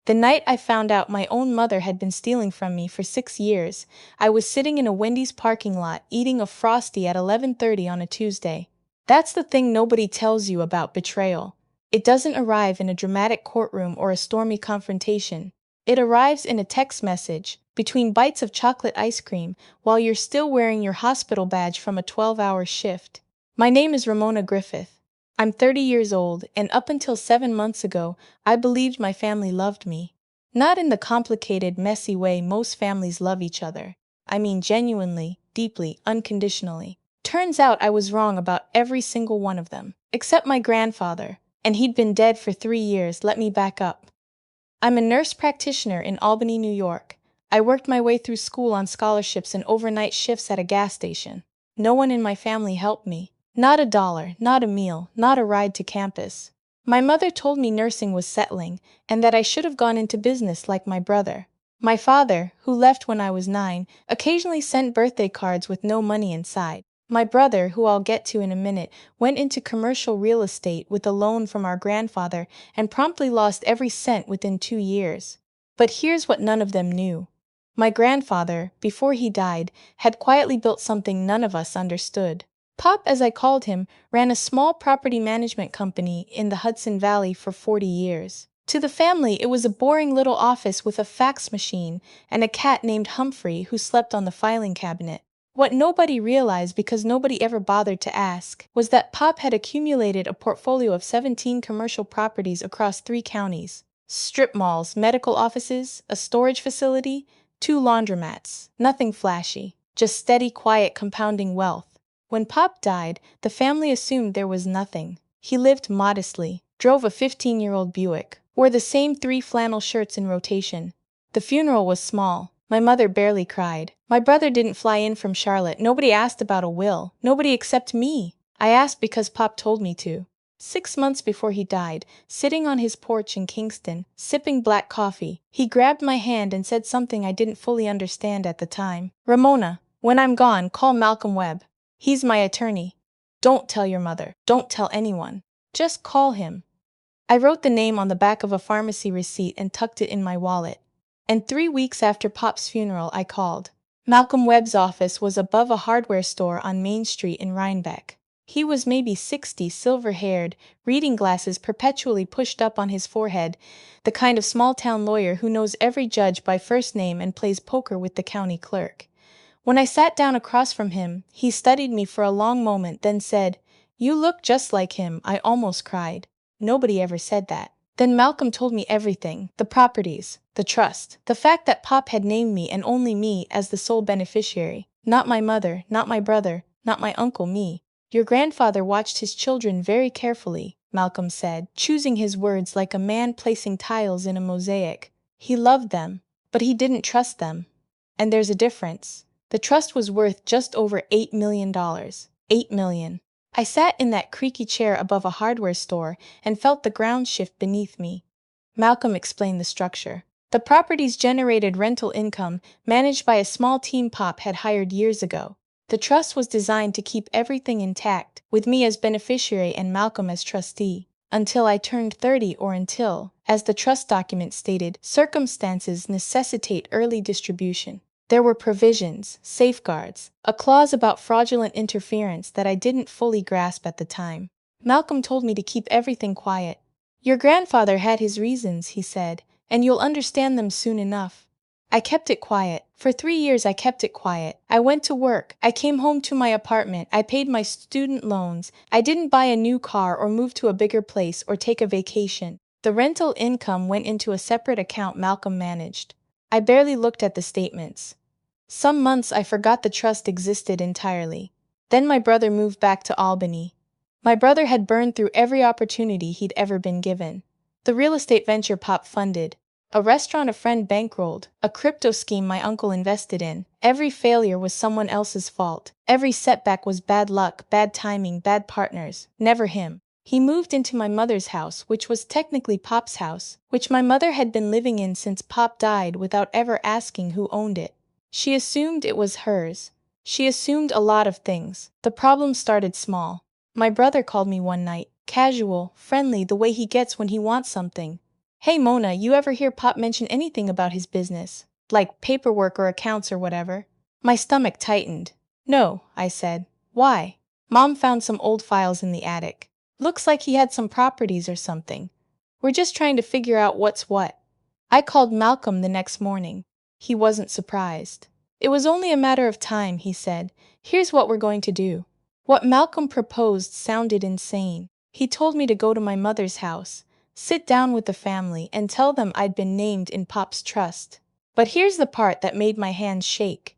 The night I found out my own mother had been stealing from me for 6 years, I was sitting in a Wendy's parking lot eating a Frosty at 11:30 on a Tuesday. That's the thing nobody tells you about betrayal. It doesn't arrive in a dramatic courtroom or a stormy confrontation. It arrives in a text message, between bites of chocolate ice cream, while you're still wearing your hospital badge from a 12-hour shift. My name is Ramona Griffith. I'm 30 years old, and up until 7 months ago, I believed my family loved me. Not in the complicated, messy way most families love each other. I mean genuinely, deeply, unconditionally. Turns out I was wrong about every single one of them, except my grandfather, and he'd been dead for 3 years. Let me back up. I'm a nurse practitioner in Albany, New York. I worked my way through school on scholarships and overnight shifts at a gas station. No one in my family helped me. Not a dollar, not a meal, not a ride to campus. My mother told me nursing was settling, and that I should have gone into business like my brother. My father, who left when I was 9, occasionally sent birthday cards with no money inside. My brother, who I'll get to in a minute, went into commercial real estate with a loan from our grandfather and promptly lost every cent within 2 years. But here's what none of them knew. My grandfather, before he died, had quietly built something none of us understood. Pop, as I called him, ran a small property management company in the Hudson Valley for 40 years. To the family, it was a boring little office with a fax machine and a cat named Humphrey who slept on the filing cabinet. What nobody realized, because nobody ever bothered to ask, was that Pop had accumulated a portfolio of 17 commercial properties across 3 counties. Strip malls, medical offices, a storage facility, 2 laundromats. Nothing flashy, just steady, quiet, compounding wealth. When Pop died, the family assumed there was nothing. He lived modestly, drove a 15-year-old Buick, wore the same 3 flannel shirts in rotation. The funeral was small. My mother barely cried. My brother didn't fly in from Charlotte. Nobody asked about a will. Nobody except me. I asked because Pop told me to. 6 months before he died, sitting on his porch in Kingston, sipping black coffee, he grabbed my hand and said something I didn't fully understand at the time. "Ramona, when I'm gone, call Malcolm Webb. He's my attorney. Don't tell your mother. Don't tell anyone. Just call him." I wrote the name on the back of a pharmacy receipt and tucked it in my wallet. And 3 weeks after Pop's funeral, I called. Malcolm Webb's office was above a hardware store on Main Street in Rhinebeck. He was maybe 60, silver-haired, reading glasses perpetually pushed up on his forehead, the kind of small-town lawyer who knows every judge by first name and plays poker with the county clerk. When I sat down across from him, he studied me for a long moment, then said, "You look just like him." I almost cried. Nobody ever said that. Then Malcolm told me everything: the properties, the trust, the fact that Pop had named me and only me as the sole beneficiary. Not my mother, not my brother, not my uncle, me. "Your grandfather watched his children very carefully," Malcolm said, choosing his words like a man placing tiles in a mosaic. "He loved them, but he didn't trust them. And there's a difference. The trust was worth just over $8 million. $8 million. I sat in that creaky chair above a hardware store and felt the ground shift beneath me. Malcolm explained the structure. The properties generated rental income, managed by a small team Pop had hired years ago. The trust was designed to keep everything intact, with me as beneficiary and Malcolm as trustee, until I turned 30, or until, as the trust document stated, circumstances necessitate early distribution. There were provisions, safeguards, a clause about fraudulent interference that I didn't fully grasp at the time. Malcolm told me to keep everything quiet. "Your grandfather had his reasons," he said, "and you'll understand them soon enough." I kept it quiet. For 3 years I kept it quiet. I went to work. I came home to my apartment. I paid my student loans. I didn't buy a new car or move to a bigger place or take a vacation. The rental income went into a separate account Malcolm managed. I barely looked at the statements. Some months I forgot the trust existed entirely. Then my brother moved back to Albany. My brother had burned through every opportunity he'd ever been given. The real estate venture Pop funded, a restaurant a friend bankrolled, a crypto scheme my uncle invested in. Every failure was someone else's fault. Every setback was bad luck, bad timing, bad partners. Never him. He moved into my mother's house, which was technically Pop's house, which my mother had been living in since Pop died, without ever asking who owned it. She assumed it was hers. She assumed a lot of things. The problem started small. My brother called me one night, casual, friendly, the way he gets when he wants something. Hey Mona, you ever hear Pop mention anything about his business? Like paperwork or accounts or whatever? My stomach tightened. No, I said. Why? Mom found some old files in the attic. Looks like he had some properties or something. We're just trying to figure out what's what. I called Malcolm the next morning. He wasn't surprised. It was only a matter of time, he said. Here's what we're going to do. What Malcolm proposed sounded insane. He told me to go to my mother's house, sit down with the family, and tell them I'd been named in Pop's trust. But here's the part that made my hands shake.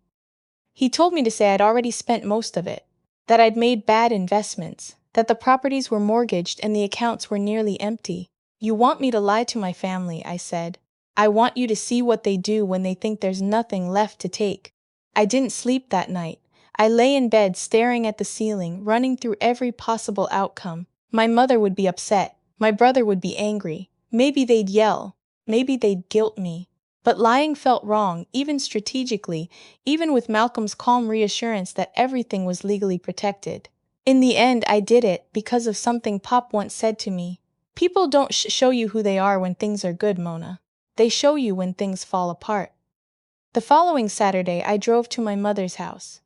He told me to say I'd already spent most of it, that I'd made bad investments, that the properties were mortgaged and the accounts were nearly empty. You want me to lie to my family, I said. I want you to see what they do when they think there's nothing left to take. I didn't sleep that night. I lay in bed staring at the ceiling, running through every possible outcome. My mother would be upset. My brother would be angry. Maybe they'd yell. Maybe they'd guilt me. But lying felt wrong, even strategically, even with Malcolm's calm reassurance that everything was legally protected. In the end, I did it because of something Pop once said to me. People don't show you who they are when things are good, Mona. They show you when things fall apart. The following Saturday, I drove to my mother's house.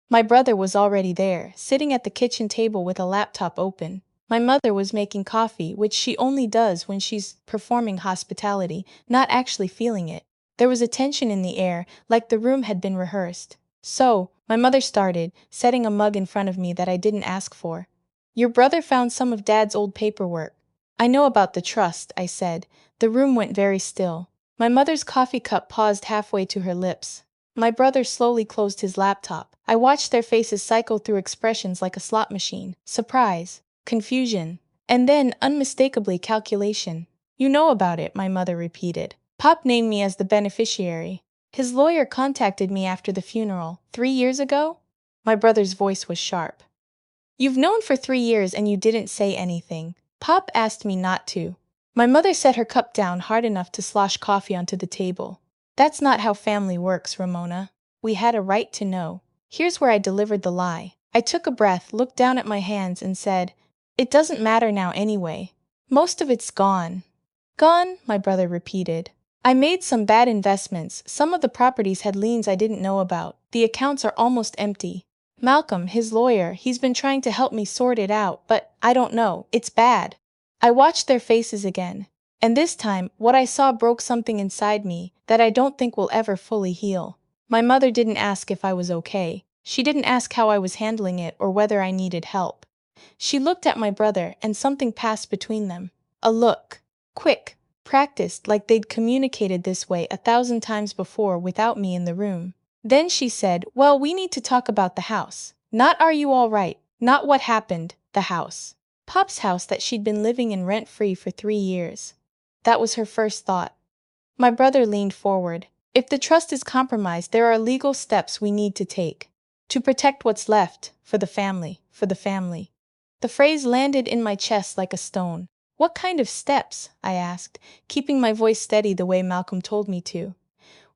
My brother was already there, sitting at the kitchen table with a laptop open. My mother was making coffee, which she only does when she's performing hospitality, not actually feeling it. There was a tension in the air, like the room had been rehearsed. So, my mother started, setting a mug in front of me that I didn't ask for. Your brother found some of Dad's old paperwork. I know about the trust, I said. The room went very still. My mother's coffee cup paused halfway to her lips. My brother slowly closed his laptop. I watched their faces cycle through expressions like a slot machine. Surprise, confusion, and then, unmistakably, calculation. You know about it, my mother repeated. Pop named me as the beneficiary. His lawyer contacted me after the funeral. 3 years ago? My brother's voice was sharp. You've known for 3 years and you didn't say anything. Pop asked me not to. My mother set her cup down hard enough to slosh coffee onto the table. That's not how family works, Ramona. We had a right to know. Here's where I delivered the lie. I took a breath, looked down at my hands, and said, it doesn't matter now anyway. Most of it's gone. Gone, my brother repeated. I made some bad investments. Some of the properties had liens I didn't know about. The accounts are almost empty. Malcolm, his lawyer, he's been trying to help me sort it out, but I don't know. It's bad. I watched their faces again. And this time, what I saw broke something inside me that I don't think will ever fully heal. My mother didn't ask if I was okay. She didn't ask how I was handling it or whether I needed help. She looked at my brother and something passed between them. A look. Quick. Practiced, like they'd communicated this way 1,000 times before without me in the room. Then she said, well, we need to talk about the house. Not are you all right? Not what happened, the house. Pop's house that she'd been living in rent-free for 3 years. That was her first thought. My brother leaned forward. If the trust is compromised, there are legal steps we need to take. To protect what's left, for the family, for the family. The phrase landed in my chest like a stone. What kind of steps? I asked, keeping my voice steady the way Malcolm told me to.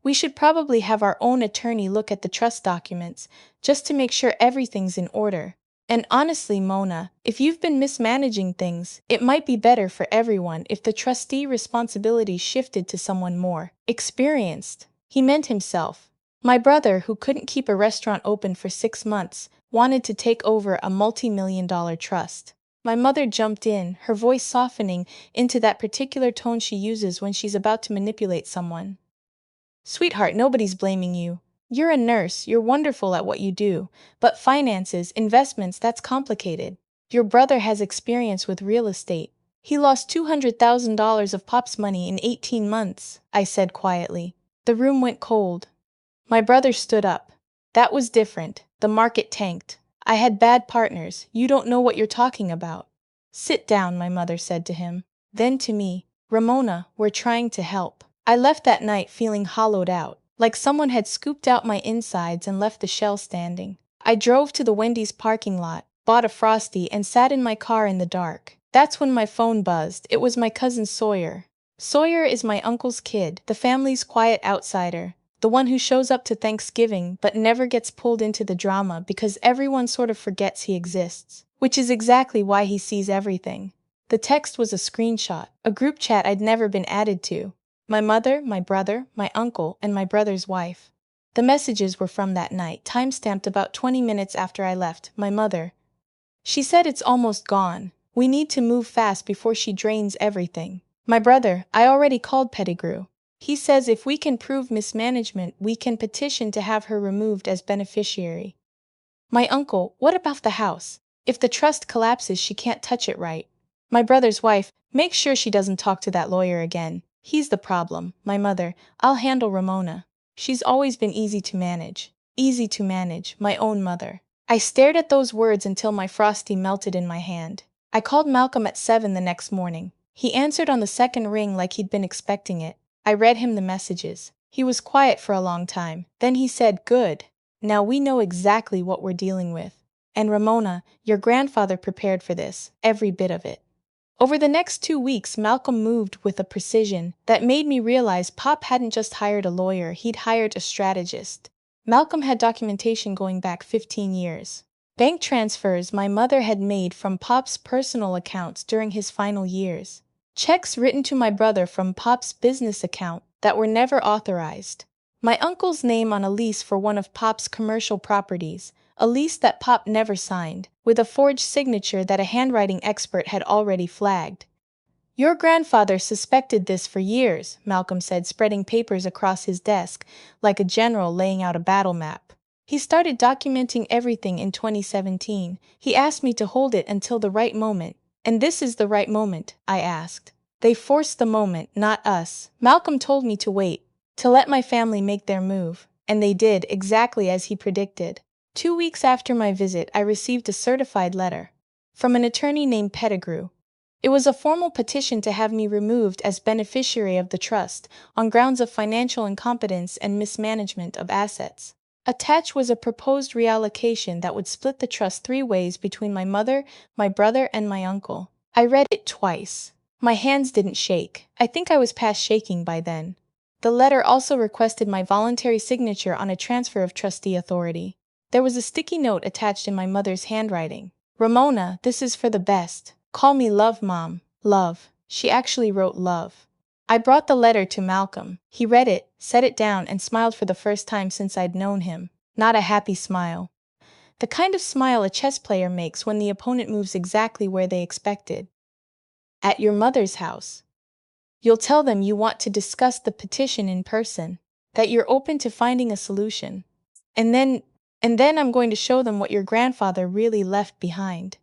We should probably have our own attorney look at the trust documents, just to make sure everything's in order. And honestly, Mona, if you've been mismanaging things, it might be better for everyone if the trustee responsibility shifted to someone more experienced. He meant himself. My brother, who couldn't keep a restaurant open for 6 months, wanted to take over a multi-million-dollar trust. My mother jumped in, her voice softening into that particular tone she uses when she's about to manipulate someone. Sweetheart, nobody's blaming you. You're a nurse, you're wonderful at what you do, but finances, investments, that's complicated. Your brother has experience with real estate. He lost $200,000 of Pop's money in 18 months, I said quietly. The room went cold. My brother stood up. That was different. The market tanked. I had bad partners. You don't know what you're talking about. Sit down, my mother said to him. Then to me, Ramona, we're trying to help. I left that night feeling hollowed out, like someone had scooped out my insides and left the shell standing. I drove to the Wendy's parking lot, bought a Frosty, and sat in my car in the dark. That's when my phone buzzed. It was my cousin Sawyer. Sawyer is my uncle's kid, the family's quiet outsider, the one who shows up to Thanksgiving but never gets pulled into the drama because everyone sort of forgets he exists, which is exactly why he sees everything. The text was a screenshot, a group chat I'd never been added to. My mother, my brother, my uncle, and my brother's wife. The messages were from that night, time-stamped about 20 minutes after I left. My mother. She said it's almost gone. We need to move fast before she drains everything. My brother, I already called Pettigrew. He says if we can prove mismanagement, we can petition to have her removed as beneficiary. My uncle, what about the house? If the trust collapses, she can't touch it, right? My brother's wife, make sure she doesn't talk to that lawyer again. He's the problem. My mother, I'll handle Ramona. She's always been easy to manage. Easy to manage, my own mother. I stared at those words until my frosty melted in my hand. I called Malcolm at 7 the next morning. He answered on the second ring like he'd been expecting it. I read him the messages. He was quiet for a long time. Then he said, "Good. Now we know exactly what we're dealing with. And Ramona, your grandfather prepared for this, every bit of it." Over the next 2 weeks, Malcolm moved with a precision that made me realize Pop hadn't just hired a lawyer, he'd hired a strategist. Malcolm had documentation going back 15 years. Bank transfers my mother had made from Pop's personal accounts during his final years. Checks written to my brother from Pop's business account that were never authorized. My uncle's name on a lease for one of Pop's commercial properties, a lease that Pop never signed, with a forged signature that a handwriting expert had already flagged. "Your grandfather suspected this for years," Malcolm said, spreading papers across his desk like a general laying out a battle map. "He started documenting everything in 2017. He asked me to hold it until the right moment." "And this is the right moment?" I asked. "They forced the moment, not us." Malcolm told me to wait, to let my family make their move, and they did, exactly as he predicted. 2 weeks after my visit, I received a certified letter from an attorney named Pettigrew. It was a formal petition to have me removed as beneficiary of the trust on grounds of financial incompetence and mismanagement of assets. Attached was a proposed reallocation that would split the trust 3 ways between my mother, my brother, and my uncle. I read it twice. My hands didn't shake. I think I was past shaking by then. The letter also requested my voluntary signature on a transfer of trustee authority. There was a sticky note attached in my mother's handwriting. "Ramona, this is for the best. Call me Love, Mom. Love." She actually wrote love. I brought the letter to Malcolm. He read it, set it down, and smiled for the first time since I'd known him. Not a happy smile. The kind of smile a chess player makes when the opponent moves exactly where they expected. "At your mother's house. You'll tell them you want to discuss the petition in person, that you're open to finding a solution. And then I'm going to show them what your grandfather really left behind."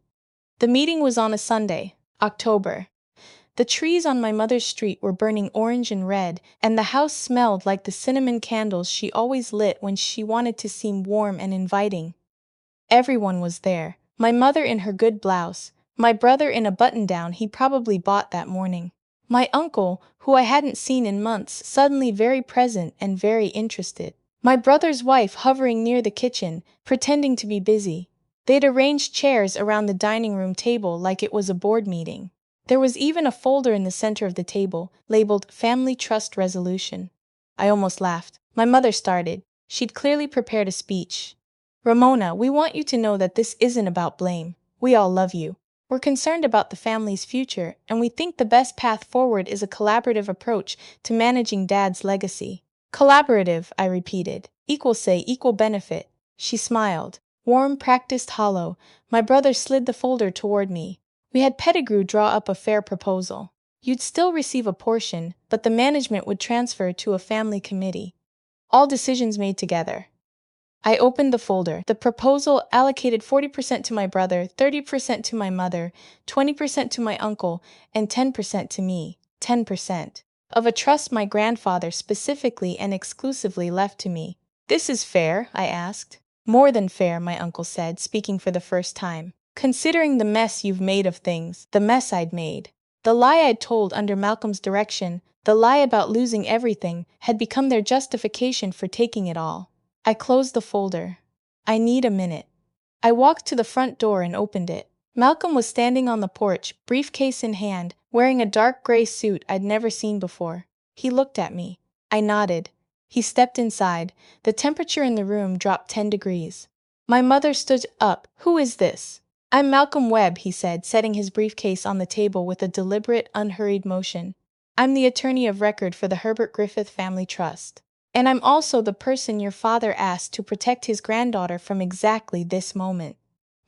The meeting was on a Sunday, October. The trees on my mother's street were burning orange and red, and the house smelled like the cinnamon candles she always lit when she wanted to seem warm and inviting. Everyone was there. My mother in her good blouse, my brother in a button-down he probably bought that morning. My uncle, who I hadn't seen in months, suddenly very present and very interested. My brother's wife hovering near the kitchen, pretending to be busy. They'd arranged chairs around the dining room table like it was a board meeting. There was even a folder in the center of the table, labeled Family Trust Resolution. I almost laughed. My mother started. She'd clearly prepared a speech. "Ramona, we want you to know that this isn't about blame. We all love you. We're concerned about the family's future, and we think the best path forward is a collaborative approach to managing Dad's legacy." "Collaborative," I repeated. "Equal say, equal benefit." She smiled. Warm, practiced, hollow. My brother slid the folder toward me. "We had Pettigrew draw up a fair proposal. You'd still receive a portion, but the management would transfer to a family committee. All decisions made together." I opened the folder. The proposal allocated 40% to my brother, 30% to my mother, 20% to my uncle, and 10% to me. 10% of a trust my grandfather specifically and exclusively left to me. "This is fair?" I asked. "More than fair," my uncle said, speaking for the first time. "Considering the mess you've made of things, the mess I'd made." The lie I'd told under Malcolm's direction, the lie about losing everything, had become their justification for taking it all. I closed the folder. "I need a minute." I walked to the front door and opened it. Malcolm was standing on the porch, briefcase in hand, wearing a dark gray suit I'd never seen before. He looked at me. I nodded. He stepped inside. The temperature in the room dropped 10 degrees. My mother stood up. "Who is this?" I'm Malcolm Webb, he said, setting his briefcase on the table with a deliberate, unhurried motion. I'm the attorney of record for the Herbert Griffith Family Trust. And I'm also the person your father asked to protect his granddaughter from exactly this moment.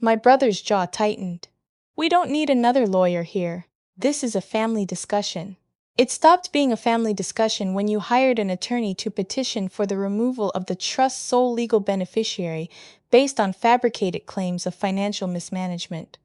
My brother's jaw tightened. We don't need another lawyer here. This is a family discussion. It stopped being a family discussion when you hired an attorney to petition for the removal of the trust's sole legal beneficiary based on fabricated claims of financial mismanagement.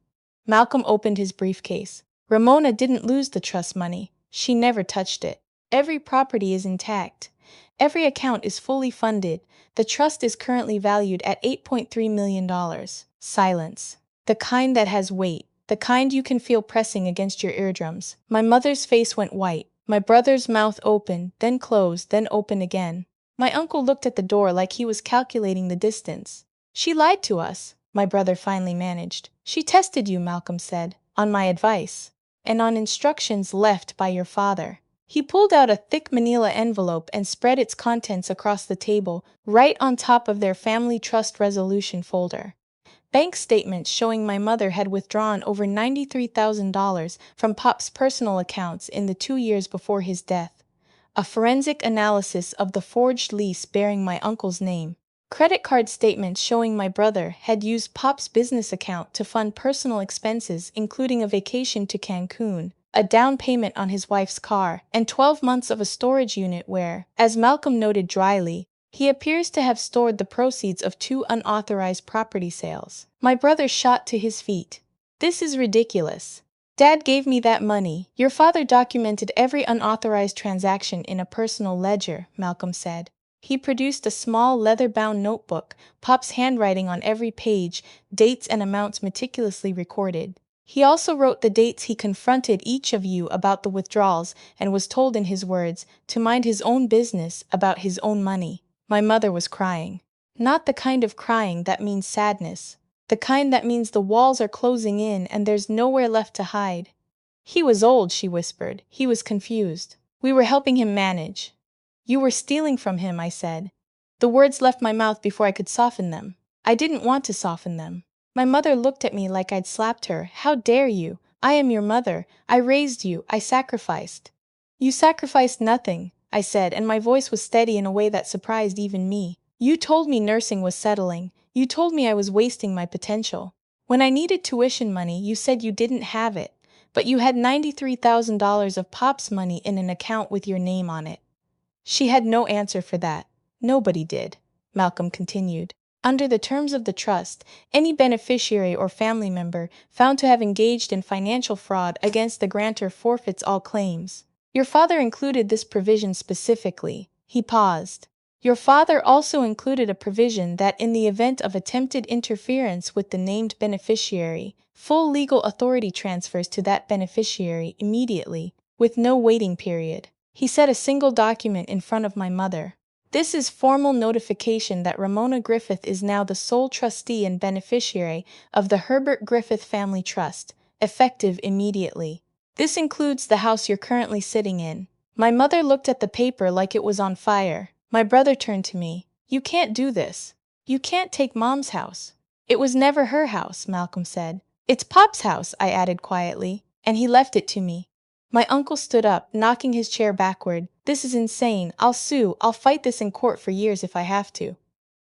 Malcolm opened his briefcase. Ramona didn't lose the trust money. She never touched it. Every property is intact. Every account is fully funded. The trust is currently valued at $8.3 million. Silence. The kind that has weight. The kind you can feel pressing against your eardrums. My mother's face went white. My brother's mouth opened, then closed, then opened again. My uncle looked at the door like he was calculating the distance. She lied to us, my brother finally managed. She tested you, Malcolm said, on my advice, and on instructions left by your father. He pulled out a thick manila envelope and spread its contents across the table, right on top of their family trust resolution folder. Bank statements showing my mother had withdrawn over $93,000 from Pop's personal accounts in the 2 years before his death. A forensic analysis of the forged lease bearing my uncle's name. Credit card statements showing my brother had used Pop's business account to fund personal expenses, including a vacation to Cancun, a down payment on his wife's car, and 12 months of a storage unit where, as Malcolm noted dryly, he appears to have stored the proceeds of 2 unauthorized property sales. My brother shot to his feet. This is ridiculous. Dad gave me that money. Your father documented every unauthorized transaction in a personal ledger, Malcolm said. He produced a small leather-bound notebook, Pop's handwriting on every page, dates and amounts meticulously recorded. He also wrote the dates he confronted each of you about the withdrawals and was told in his words to mind his own business about his own money. My mother was crying. Not the kind of crying that means sadness. The kind that means the walls are closing in and there's nowhere left to hide. He was old, she whispered. He was confused. We were helping him manage. You were stealing from him, I said. The words left my mouth before I could soften them. I didn't want to soften them. My mother looked at me like I'd slapped her. How dare you? I am your mother. I raised you. I sacrificed. You sacrificed nothing, I said, and my voice was steady in a way that surprised even me. You told me nursing was settling. You told me I was wasting my potential. When I needed tuition money, you said you didn't have it, but you had $93,000 of Pop's money in an account with your name on it. She had no answer for that. Nobody did, Malcolm continued. Under the terms of the trust, any beneficiary or family member found to have engaged in financial fraud against the grantor forfeits all claims. Your father included this provision specifically. He paused. Your father also included a provision that in the event of attempted interference with the named beneficiary, full legal authority transfers to that beneficiary immediately, with no waiting period. He set a single document in front of my mother. This is formal notification that Ramona Griffith is now the sole trustee and beneficiary of the Herbert Griffith Family Trust, effective immediately. This includes the house you're currently sitting in. My mother looked at the paper like it was on fire. My brother turned to me. You can't do this. You can't take Mom's house. It was never her house, Malcolm said. It's Pop's house, I added quietly, and he left it to me. My uncle stood up, knocking his chair backward. This is insane. I'll sue. I'll fight this in court for years if I have to.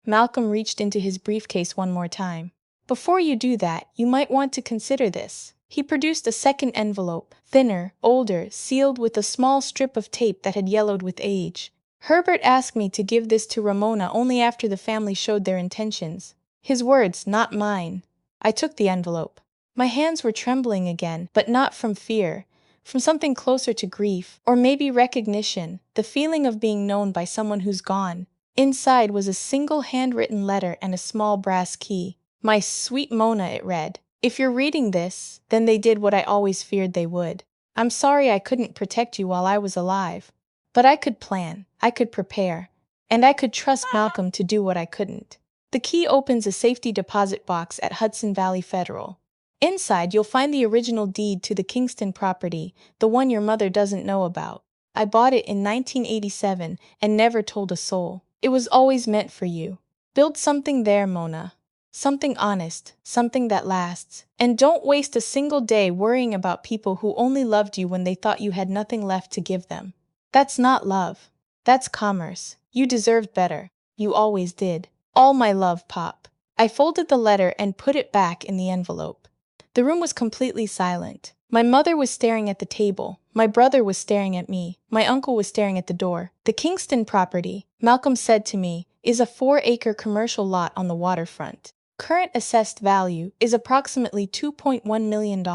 Malcolm reached into his briefcase one more time. Before you do that, you might want to consider this. He produced a second envelope, thinner, older, sealed with a small strip of tape that had yellowed with age. Herbert asked me to give this to Ramona only after the family showed their intentions. His words, not mine. I took the envelope. My hands were trembling again, but not from fear. From something closer to grief, or maybe recognition, the feeling of being known by someone who's gone. Inside was a single handwritten letter and a small brass key. My sweet Mona, it read. If you're reading this, then they did what I always feared they would. I'm sorry I couldn't protect you while I was alive. But I could plan, I could prepare, and I could trust Malcolm to do what I couldn't. The key opens a safety deposit box at Hudson Valley Federal. Inside, you'll find the original deed to the Kingston property, the one your mother doesn't know about. I bought it in 1987 and never told a soul. It was always meant for you. Build something there, Mona. Something honest, something that lasts. And don't waste a single day worrying about people who only loved you when they thought you had nothing left to give them. That's not love. That's commerce. You deserved better. You always did. All my love, Pop. I folded the letter and put it back in the envelope. The room was completely silent. My mother was staring at the table. My brother was staring at me. My uncle was staring at the door. The Kingston property, Malcolm said to me, is a 4-acre commercial lot on the waterfront. Current assessed value is approximately $2.1 million.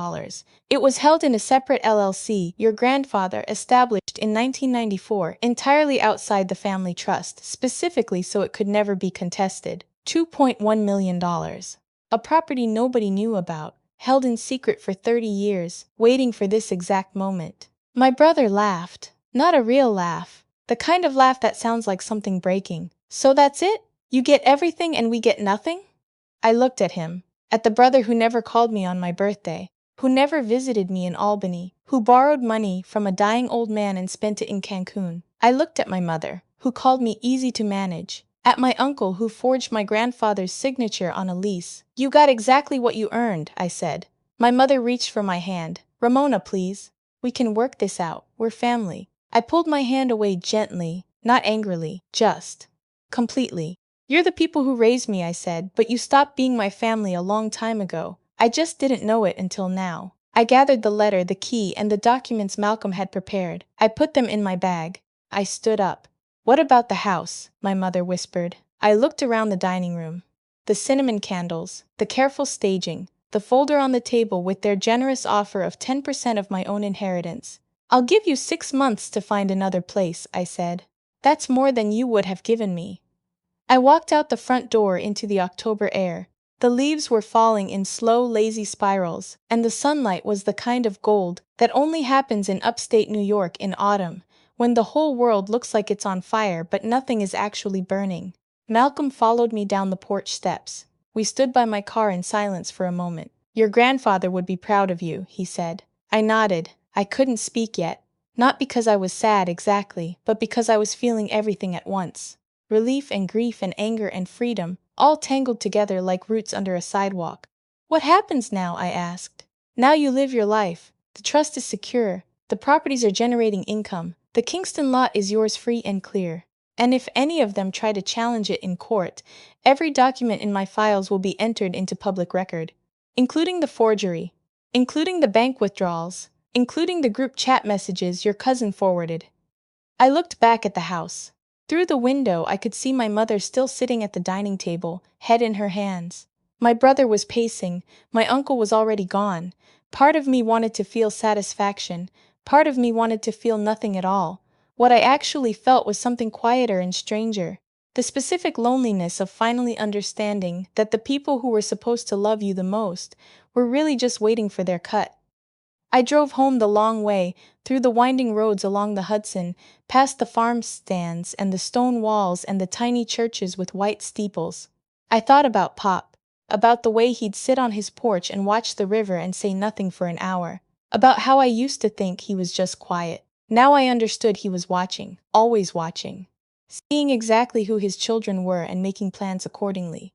It was held in a separate LLC your grandfather established in 1994 entirely outside the family trust, specifically so it could never be contested. $2.1 million. A property nobody knew about, held in secret for 30 years, waiting for this exact moment. My brother laughed. Not a real laugh. The kind of laugh that sounds like something breaking. So that's it? You get everything and we get nothing? I looked at him, at the brother who never called me on my birthday, who never visited me in Albany, who borrowed money from a dying old man and spent it in Cancun. I looked at my mother, who called me easy to manage, at my uncle who forged my grandfather's signature on a lease. You got exactly what you earned, I said. My mother reached for my hand. Ramona, please. We can work this out. We're family. I pulled my hand away gently, not angrily, just completely. You're the people who raised me, I said, but you stopped being my family a long time ago. I just didn't know it until now. I gathered the letter, the key, and the documents Malcolm had prepared. I put them in my bag. I stood up. What about the house? My mother whispered. I looked around the dining room. The cinnamon candles, the careful staging, the folder on the table with their generous offer of 10% of my own inheritance. I'll give you 6 months to find another place, I said. That's more than you would have given me. I walked out the front door into the October air. The leaves were falling in slow, lazy spirals, and the sunlight was the kind of gold that only happens in upstate New York in autumn, when the whole world looks like it's on fire but nothing is actually burning. Malcolm followed me down the porch steps. We stood by my car in silence for a moment. Your grandfather would be proud of you, he said. I nodded. I couldn't speak yet. Not because I was sad exactly, but because I was feeling everything at once. Relief and grief and anger and freedom, all tangled together like roots under a sidewalk. What happens now? I asked. Now you live your life. The trust is secure. The properties are generating income. The Kingston lot is yours free and clear. And if any of them try to challenge it in court, every document in my files will be entered into public record, including the forgery, including the bank withdrawals, including the group chat messages your cousin forwarded. I looked back at the house. Through the window, I could see my mother still sitting at the dining table, head in her hands. My brother was pacing. My uncle was already gone. Part of me wanted to feel satisfaction. Part of me wanted to feel nothing at all. What I actually felt was something quieter and stranger. The specific loneliness of finally understanding that the people who were supposed to love you the most were really just waiting for their cut. I drove home the long way, through the winding roads along the Hudson, past the farm stands and the stone walls and the tiny churches with white steeples. I thought about Pop, about the way he'd sit on his porch and watch the river and say nothing for an hour, about how I used to think he was just quiet. Now I understood he was watching, always watching, seeing exactly who his children were and making plans accordingly.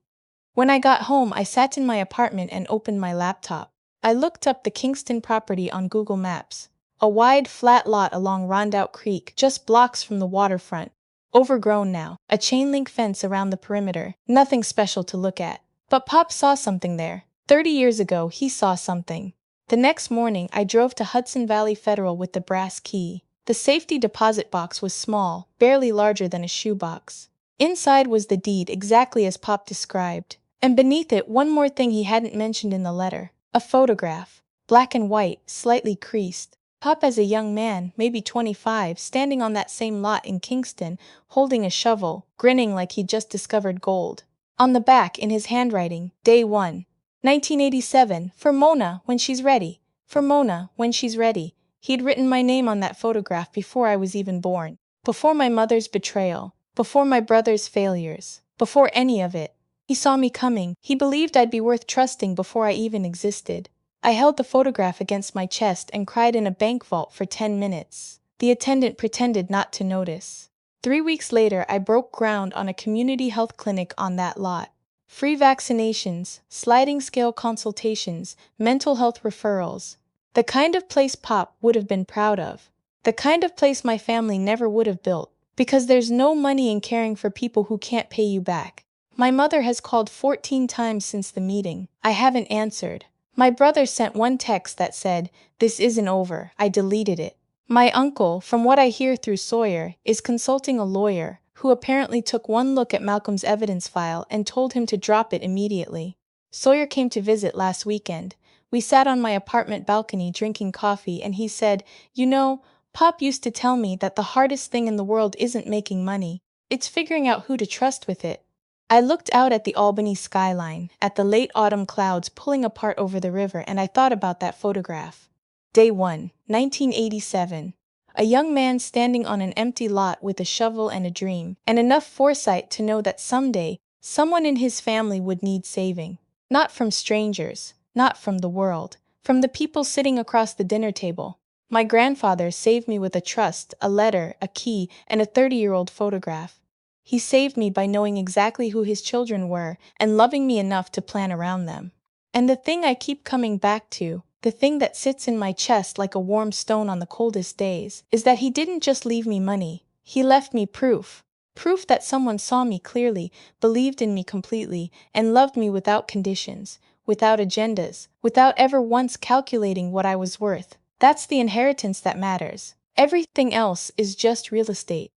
When I got home, I sat in my apartment and opened my laptop. I looked up the Kingston property on Google Maps. A wide, flat lot along Rondout Creek, just blocks from the waterfront. Overgrown now. A chain-link fence around the perimeter. Nothing special to look at. But Pop saw something there. 30 years ago, he saw something. The next morning, I drove to Hudson Valley Federal with the brass key. The safety deposit box was small, barely larger than a shoebox. Inside was the deed exactly as Pop described. And beneath it, one more thing he hadn't mentioned in the letter. A photograph, black and white, slightly creased. Pop as a young man, maybe 25, standing on that same lot in Kingston, holding a shovel, grinning like he'd just discovered gold. On the back, in his handwriting, Day 1. 1987, for Mona, when she's ready. For Mona, when she's ready. He'd written my name on that photograph before I was even born. Before my mother's betrayal. Before my brother's failures. Before any of it. He saw me coming. He believed I'd be worth trusting before I even existed. I held the photograph against my chest and cried in a bank vault for 10 minutes. The attendant pretended not to notice. 3 weeks later, I broke ground on a community health clinic on that lot. free vaccinations, sliding scale consultations, mental health referrals. The kind of place Pop would have been proud of. The kind of place my family never would have built, because there's no money in caring for people who can't pay you back. My mother has called 14 times since the meeting. I haven't answered. My brother sent one text that said, "This isn't over." I deleted it. My uncle, from what I hear through Sawyer, is consulting a lawyer, who apparently took one look at Malcolm's evidence file and told him to drop it immediately. Sawyer came to visit last weekend. We sat on my apartment balcony drinking coffee and he said, "You know, Pop used to tell me that the hardest thing in the world isn't making money. It's figuring out who to trust with it." I looked out at the Albany skyline, at the late autumn clouds pulling apart over the river, and I thought about that photograph. Day 1, 1987. A young man standing on an empty lot with a shovel and a dream, and enough foresight to know that someday, someone in his family would need saving. Not from strangers, not from the world, from the people sitting across the dinner table. My grandfather saved me with a trust, a letter, a key, and a 30-year-old photograph. He saved me by knowing exactly who his children were and loving me enough to plan around them. And the thing I keep coming back to, the thing that sits in my chest like a warm stone on the coldest days, is that he didn't just leave me money, he left me proof. Proof that someone saw me clearly, believed in me completely, and loved me without conditions, without agendas, without ever once calculating what I was worth. That's the inheritance that matters. Everything else is just real estate.